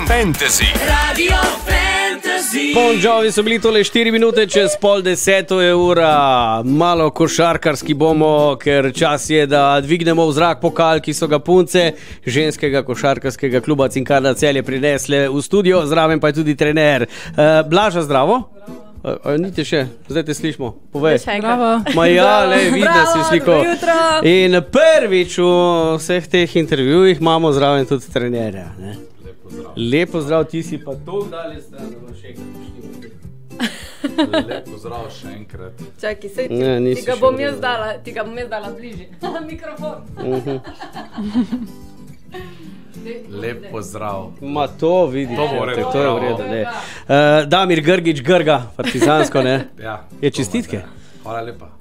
Fantasy. Radio Fantasy. Bon Jovi so bili tole 4 minute čez 9:30 je ura. Malo košarkarski bomo, ker čas je, da dvignemo v zrak pokal, ki so ga punce ženskega košarkarskega kluba Cinkarna Celje prinesle v studio. Zraven pa je tudi trener. Blaža, zdravo. Niti še, zdaj te slišimo. Povej. Maja, vidno si sliko. In prvič v vseh teh intervjujih imamo zraven tudi trenerja. Ne? Lepo zdrav, ti si pa to dalje stran, da boš še enkrat poštil. Lepo zdrav še enkrat. Čakaj, sej ti ga bom jaz dala bližje. Mikrofon. Lepo zdrav. Ma to vidiš, To bo redo. to je v redu. Ne. Damir Grgič, Grga, partizansko, ne? Ja, Je čestitke. Hvala lepa.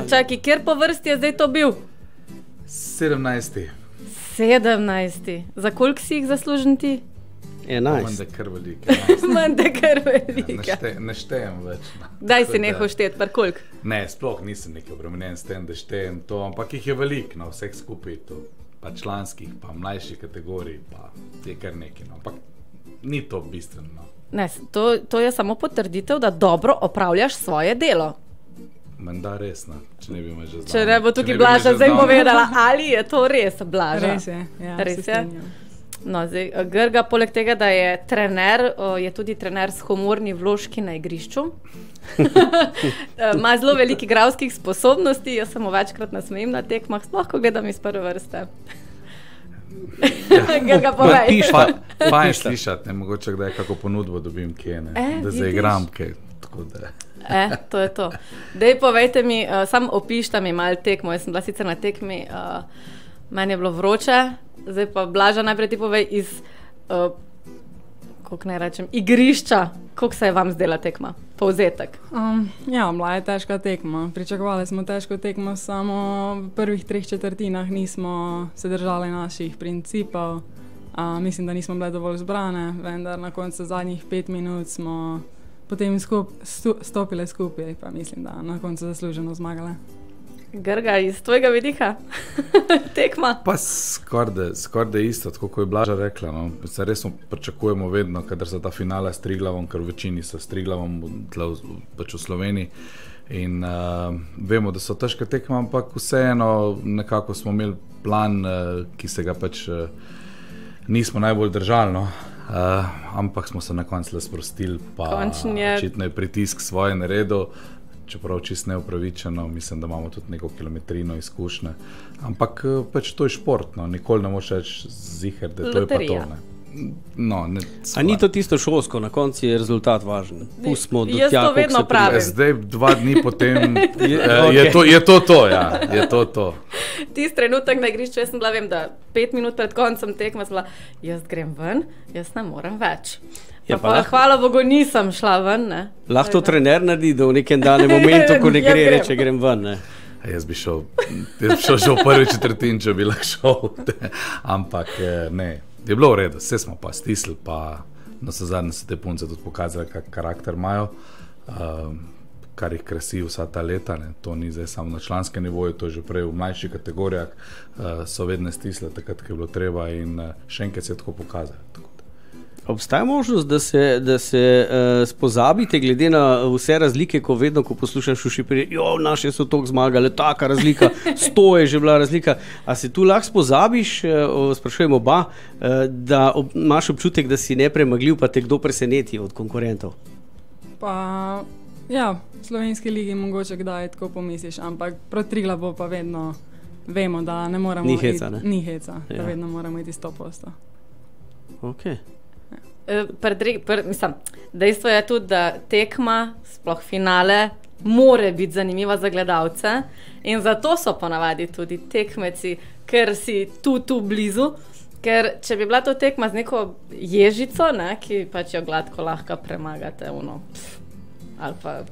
Čakaj, kjer po vrsti je zdaj to bil? 17. 17. Za koliko si jih zaslužen ti? 11. Manda kar velike. Manda kar velika. Ne štejem več. Daj si nehal šteti, par koliko? Ne, sploh nisem nekaj obremenjen s tem, da štejem to, ampak jih je veliko, no, vseh skupaj to. Pa članskih, pa mlajših kategorij, pa je kar nekaj, no. Ampak ni to bistveno. No. Ne, to je samo potrditev, da dobro opravljaš svoje delo. Menda res, no, če ne bi me že znal. Če ne bo tukaj Blaža zdaj povedala, ali je to res, Blaža. Res je, ja, Res se je? strinjam. No, zdaj, Grga, poleg tega, da je trener, je tudi trener s humorni vložki na igrišču. Ima zelo veliko igralskih sposobnosti, jaz se mu večkrat nasmejim na tekmah, sploh ko gledam iz prve vrste. Grga, povej. Fajn slišati, ne, mogoče kdaj kako ponudbo dobim kje, ne, da vidiš? zaigram kaj, tako da. To je to. Dej, povejte mi, samo opišite mi malo tekmo, jaz sem bila sicer na tekmi, meni je bilo vroče, zdaj pa Blaža, najprej ti povej iz, kako naj rečem, igrišča, koliko se je vam zdela tekma, povzetek? Ja, bila je težka tekma. Pričakovali smo težko tekmo, samo v prvih 3/4 nismo se držali naših principov. Mislim, da nismo bile dovolj zbrane, vendar na koncu zadnjih 5 minut smo potem stopile skupaj, pa mislim, da na koncu zasluženo zmagale. Grga, iz tvojega vidika tekma? Pa skorda isto, tako kot je Blaža rekla. No. Se res pričakujemo vedno, kadar se ta finale s Triglavom, ker v večini so s Triglavom pač v Sloveniji. In vemo, da so težke tekme, ampak vseeno nekako smo imeli plan, ki se ga pač nismo najbolj držali. No. Ampak smo se na koncu le sprostili, pa očitno je pritisk svoje naredil. Čeprav čist neupravičeno, mislim, da imamo tudi neko kilometrino izkušnje. Ampak pač to je šport, no. Nikoli ne moš reči ziher, da to je pa to. Ne. No, A ni to tisto šolsko, na koncu je rezultat važen? Pustimo do Jaz tja, to vedno koliko se pravim. Zdaj, 2 dni potem, je to to. Tisti trenutek na igrišču, jaz sem bila, vem, da 5 minut pred koncem tekma sem bila, jaz grem ven, jaz ne morem več. Pa hvala Bogu nisem šla ven, ne. Lahko to trener naredi, da v nekem danem momentu, ko ne gre, reče grem ven, ne. Jaz bi šel že v prvi četrtini, če bi lahko šel. Ampak ne, je bilo v redu, vse smo pa stisli, pa navsezadnje so te punce tudi pokazali, kak karakter imajo, kar jih krasi vsa ta leta. Ne. To ni zdaj samo na članskem nivoju, to je že prej v mlajših kategorijah, so vedno stisli takrat, ko je bilo treba, in še enkrat se je tako pokazalo. Obstaja možnost, da se spozabite glede na vse razlike, ko vedno, ko poslušaš v Šipri, naše so toliko zmagale, taka razlika, 100 je že bila razlika. A se tu lahko spozabiš, sprašujem oba, da imaš občutek, da si nepremagljiv, pa te kdo preseneti od konkurentov? Pa ja, v slovenski ligi mogoče kdaj tako pomisliš, ampak proti Triglavu pa vedno vemo, da ne moramo Ni heca, ne? Ni heca, Ja. da vedno moramo iti 100%. Okay. Mislim, dejstvo je tudi, da tekma, sploh finale, more biti zanimiva za gledalce in zato so ponavadi tudi tekmeci, ker si tu blizu, ker če bi bila to tekma z neko ježico, ne, ki pač jo gladko lahko premagate ali pa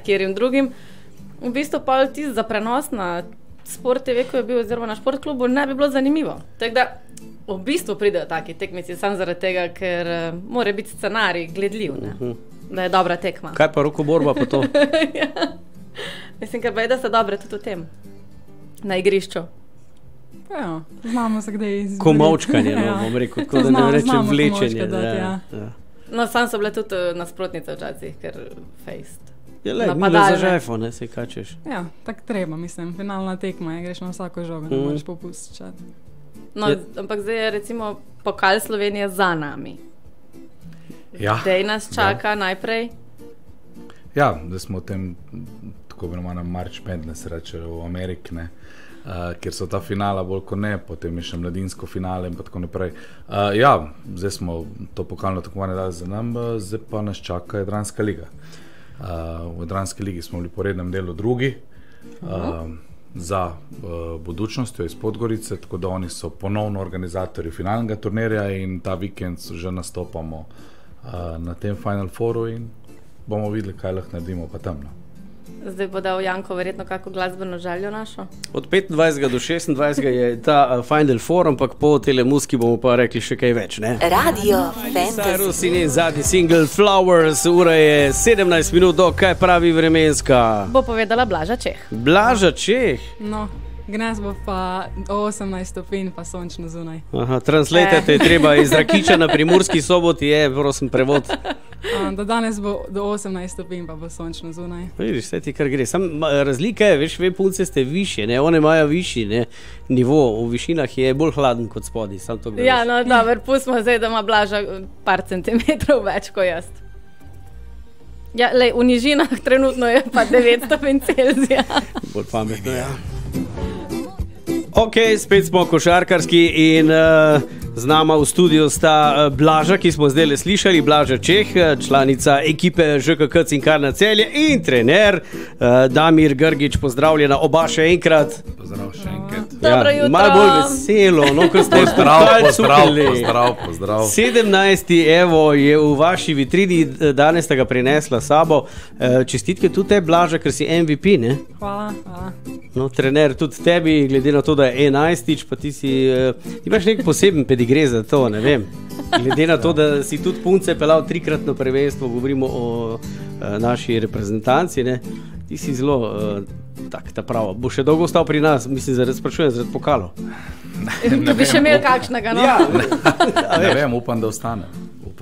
kjerim drugim, v bistvu pa tisti za prenos na Sport TV, ko je bil, oziroma na Šport klubu, ne bi bilo zanimivo. Tako da v bistvu pridejo taki tekmeci samo zaradi tega, ker mora biti scenarij gledljiv, ne? Da je dobra tekma. Kaj pa rokoborba pa to? Ja. Mislim, ker pa je, da so dobre tudi v tem, na igrišču. Ja, znamo se kdaj izbrati. Komovčkanje, no, bom rekel, tako da ne rečem znamo vlečenje. komovčka dati, Ja. No, sam so bile tudi nasprotnice včasih, ker fejst. Ja, le, Napadalne. mile za žajfo, ne, se kačeš. Ja, tako treba, mislim. Finalna tekma je, greš na vsako žogo, ne moreš popuščati. No, ampak zdaj je recimo pokal Slovenije za nami. Ja, Dej nas čaka najprej. ja, da smo v tem tako imenovanem March Madness, reče v Ameriki, ne, kjer so ta finala bolj kot ne, potem je še mladinsko finale in pa tako naprej. Ja, zdaj smo to pokalno tekmovanje dali za nam, zdaj pa nas čaka Jadranska liga. V Jadranski ligi smo bili po rednem delu drugi za Budućnostjo iz Podgorice, tako da oni so ponovno organizatorji finalnega turnirja in ta vikend že nastopamo na tem Final Fouru in bomo videli, kaj lahko naredimo pa tam. No. Zdaj bo dal Janko verjetno kako glasbeno željo našo. Od 25. do 26. je ta Final Four, ampak po telemuski bomo pa rekli še kaj več, ne? Radio Fantasy. Cyrus in njen zadnji single Flowers, ura je 17 minut do, kaj pravi vremenska. Bo povedala Blaža Čeh. Blaža Čeh. No, gnes bo pa 18 stopinj, pa sončno zunaj. Aha, translatate je treba iz Rakiča na Primorski Soboti, je, prosim, prevod. Do danes bo do 18 stopinj, pa bo sončno zunaj. Vidiš, vse ti kar gre. Sam razlika je, veš, ve punce ste višje, ne, one imajo višji, ne, nivo, v višinah je bolj hladen kot spodaj, sam to gledaš. Ja, no, dobro, pustimo zdaj, da ima Blaža par centimetrov več kot jaz. Ja, lej, v nižinah trenutno je pa 9 stopinj Celzija. Bolj pametno, ja. Ok, spet smo košarkarski in z nama v studiu sta Blaža, ki smo zdaj le slišali, Blaža Čeh, članica ekipe ŽKK Cinkarna Celje in trener Damir Grgić, pozdravljena oba še enkrat. Pozdrav še enkrat. Dobro jutro. Malo bolj veselo, no, ko ste Pozdrav. 17. evo je v vaši vitrini, danes ste ga prinesla s sabo. Čestitke tudi te, Blaža, ker si MVP, ne? Hvala. No, trener, tudi tebi, glede na to, da je 11, pa ti si, imaš nek poseben pedigre za to, ne vem. Glede na to, da si tudi punce pelal 3-kratno prvenstvo, govorimo o naši reprezentanci, ne. Ti si zelo, tak, ta pravo. Bo še dolgo ostal pri nas, mislim, sprašujem, zaradi pokalov. Da bi še imel kakšnega, no? Ja, Ne vem, upam, da ostane.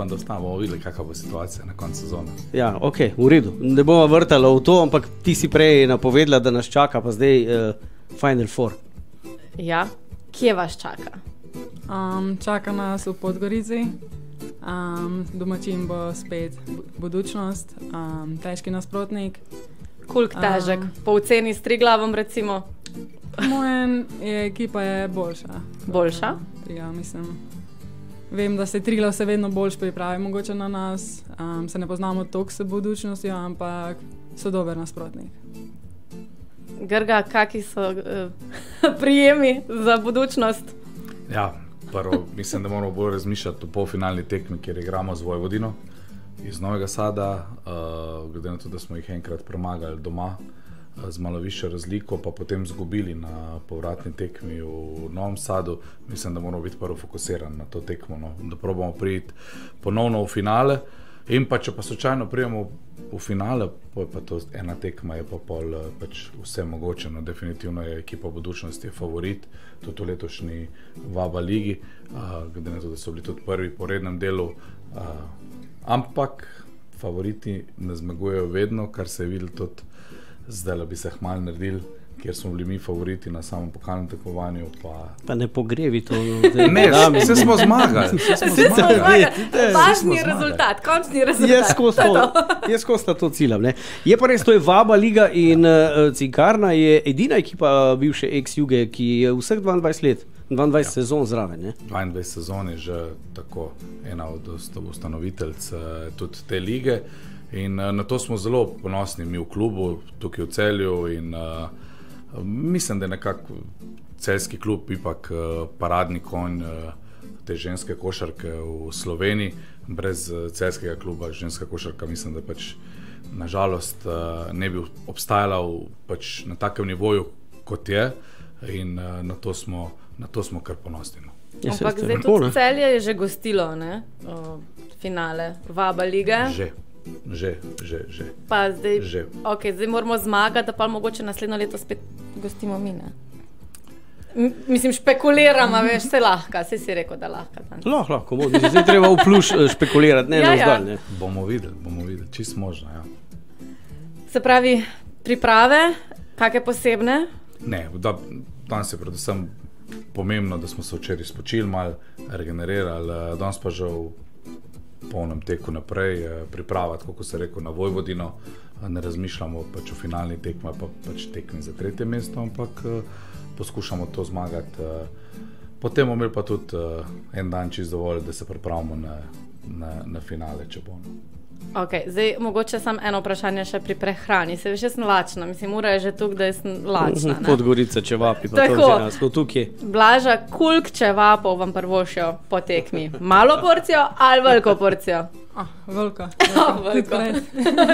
Bomo videli, kakva bo situacija na koncu sezone. ja, ok, v redu. Ne bomo vrtali v to, ampak ti si prej napovedala, da nas čaka pa zdaj Final Four. Ja, kje vas čaka? Čaka nas v Podgorici. Domačin bo spet Budućnost, težki nasprotnik. Koliko težek? Po oceni s Triglavom recimo? Moja ekipa je boljša. Boljša? Ja, mislim. Vem, da se Triglav se vedno bolj pripravi mogoče na nas. Se ne poznamo toliko s Budućnostjo, ampak so dober nasprotnik. Grga, kakvi so prijemi za Budućnost? Ja, prvo, mislim, da moramo bolj razmišljati o polfinalni tekmi, kjer igramo z Vojvodino iz Novega Sada, glede na to, da smo jih enkrat premagali doma z malo višjo razliko, pa potem zgubili na povratni tekmi v Novem Sadu. Mislim, da moramo biti prvo fokusirani na to tekmo, no, da probamo priti ponovno v finale. In pa če pa slučajno prijemo v finale, pa to ena tekma je pa pol pač vse mogoče, no, definitivno je ekipa Budućnosti je favorit, tudi v letošnji Vaba ligi, glede na to, da so bili tudi prvi po rednem delu, ampak favoriti ne zmagujejo vedno, kar se je videlo tudi zdaj, da bi se hmal naredili, kjer smo bili mi favoriti na samem pokalnem tekmovanju. Pa ne pogrevi to. Ne, vse smo zmagali. Važni rezultat, končni rezultat. Jaz skosta to ciljam. Ne. Je pa res, to je Vaba liga in Cinkarna je edina ekipa bivše ex-Juge, ki je vseh 22 let, 22 sezon zraven. Ne. 22 sezon je že tako ena od ustanoviteljic tudi te lige. In na to smo zelo ponosni mi v klubu, tukaj v Celju in mislim, da je nekako celjski klub ipak paradni konj te ženske košarke v Sloveniji. Brez celjskega kluba ženska košarka mislim, da pač nažalost ne bi obstajala pač na takem nivoju, kot je, in na to smo kar ponosni. No. Ampak zdaj tudi Celje je že gostilo, ne? Finale Vaba lige. Že. Pa zdaj, okay, zdaj moramo zmagati, da pa mogoče naslednjo leto spet gostimo mi, ne? Mislim, špekuliram, a veš, se lahko, se si rekel, da lahko. Lahko, zdaj treba v plus špekulirati, ne navzdolj. Ne. Bomo videli, čist možno, ja. Se pravi, priprave, kakšne posebne? Ne, danes je predvsem pomembno, da smo se včeraj spočili, malo regenerirali, danes pa že v polnem teku naprej, pripravati, kako se rekel, na Vojvodino, ne razmišljamo pač o finalni tekmi, pa pač tekmi za 3. mesto, ampak poskušamo to zmagati. Potem bomo imeli pa tudi en dan čist dovolj, da se pripravimo na finale, če bo. Ok, zdaj mogoče samo eno vprašanje še pri prehrani. Se veš, jaz sem lačna, mislim, ura je že tukaj, da jaz sem lačna. Podgorica čevapi, pa to že smo tukaj. Blaža, koliko čevapov vam prvošijo po tekmi? Malo porcijo ali veliko porcijo? Veliko. Veliko.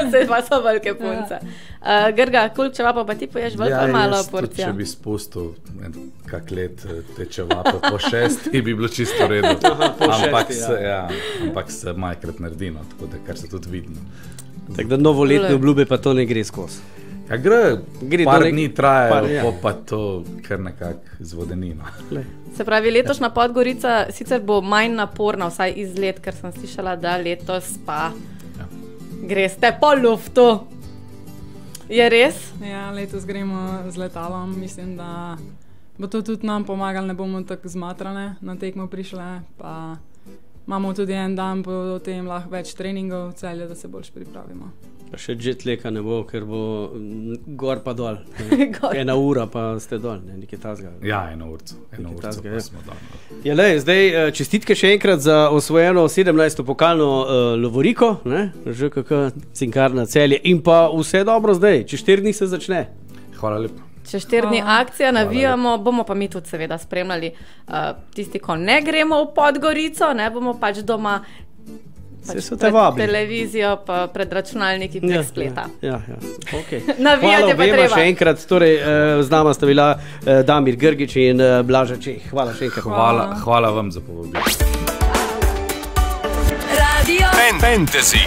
Zdaj pa so velike punce. Grga, koliko čevapov pa ti poješ, veliko ali malo porcijo? Če bi spustil kak let te čevape po 6, bi bilo čisto v redu. Ampak se majkrat naredi, no, tako da kar se tudi vidno. Tako da novoletne obljube pa to ne gre skozi. Ja, gre par dni trajajo, pa to kar nekako zvodenino. Se pravi, letošnja Podgorica sicer bo manj naporna, vsaj izgled, ker sem slišala, da letos pa greste po luftu. Je res? Ja, letos gremo z letalom, mislim, da bo to tudi nam pomagalo, ne bomo tako zmatrane na tekmo prišle, pa imamo tudi en dan potem lahko več treningov v Celju, da se bolj pripravimo. Pa še jetleka ne bo, ker bo gor pa dol. 1 ura pa ste dol, nekaj tazga. Ja, 1 urco pa smo dol. Ja, lej, zdaj čestitke še enkrat za osvojeno 17. pokalno lovoriko, ŽKK Cinkarna Celje in pa vse dobro zdaj, čez 4 dni se začne. Hvala lepa. Čez 4 dni akcija, navijamo, bomo pa mi tudi seveda spremljali tisti, ko ne gremo v Podgorico, bomo pač doma pred televizijo, pa pred računalniki, prek spleta. Ja, okay. Navijati pa treba. Še enkrat, torej z nama sta bila Damir Grgič in Blaža Čeh. Hvala še enkrat. Hvala vam za povabilo. Radio Fantasy.